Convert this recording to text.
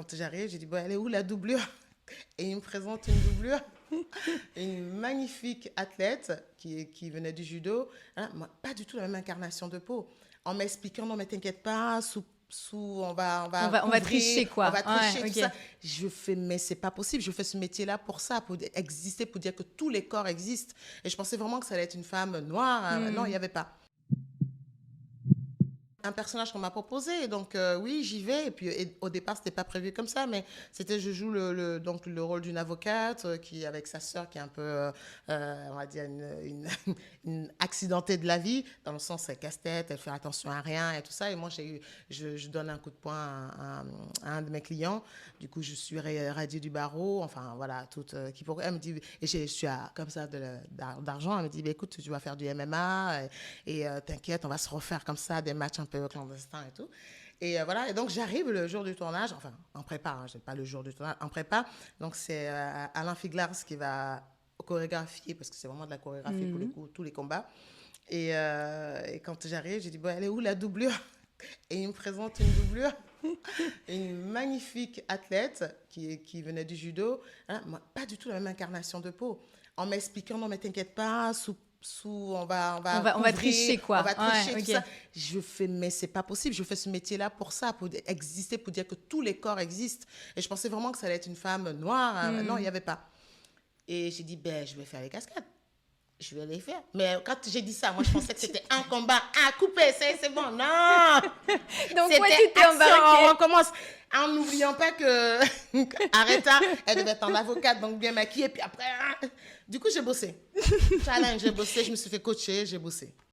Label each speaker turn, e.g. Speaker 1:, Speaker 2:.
Speaker 1: quand j'arrive, j'ai dit, bon, elle est où la doublure? Et il me présente une doublure, une magnifique athlète qui venait du judo. Hein, moi, pas du tout la même incarnation de peau. En m'expliquant, non mais t'inquiète pas, on va
Speaker 2: On va
Speaker 1: couvrir,
Speaker 2: tricher,
Speaker 1: on
Speaker 2: quoi.
Speaker 1: va tricher,
Speaker 2: Ouais,
Speaker 1: tout
Speaker 2: ok.
Speaker 1: ça. Je fais, mais c'est pas possible, je fais ce métier-là pour ça, pour exister, pour dire que tous les corps existent. Et je pensais vraiment que ça allait être une femme noire. Hein. Non, il n'y avait pas un personnage qu'on m'a proposé. Donc, oui, j'y vais. Et puis, au départ, c'était pas prévu comme ça, mais c'était, je joue donc, le rôle d'une avocate qui, avec sa sœur, qui est un peu, on va dire, une accidentée de la vie, dans le sens, elle casse-tête, elle fait attention à rien et tout ça. Et moi, je donne un coup de poing à un de mes clients. Du coup, je suis radiée du barreau. Enfin, voilà, toute, elle me dit, et je suis comme ça d'argent. Elle me dit, bah, écoute, tu vas faire du MMA et t'inquiète, on va se refaire comme ça, des matchs un peu clandestins et tout. Et voilà, et donc j'arrive le jour du tournage, enfin en prépa, hein, je n'ai pas le jour du tournage, en prépa. Donc c'est Alain Figlars qui va chorégraphier, parce que c'est vraiment de la chorégraphie pour le coup, tous les combats. Et quand j'arrive, j'ai dit, bon, elle est où la doublure? Et il me présente une doublure, une magnifique athlète qui venait du judo. Hein, moi, pas du tout la même incarnation de peau. En m'expliquant, non mais t'inquiète pas,
Speaker 2: On va
Speaker 1: couvrir,
Speaker 2: tricher, quoi.
Speaker 1: on va tricher,
Speaker 2: Ouais,
Speaker 1: tout
Speaker 2: ok.
Speaker 1: ça. Je fais, mais c'est pas possible, je fais ce métier-là pour ça, pour exister, pour dire que tous les corps existent. Et je pensais vraiment que ça allait être une femme noire. Hein. Non, il n'y avait pas. Et j'ai dit, ben, je vais faire les cascades. Je vais les faire. Mais quand j'ai dit ça, moi, je pensais que c'était un combat à couper. C'est bon. Non!
Speaker 2: Donc,
Speaker 1: C'était
Speaker 2: ouais, tu t'es
Speaker 1: action, on
Speaker 2: embarqué.
Speaker 1: recommence. En n'oubliant pas que Aretha, elle devait être en avocate, donc bien maquillée. Puis après, du coup, j'ai bossé. Challenge, j'ai bossé, je me suis fait coacher, j'ai bossé.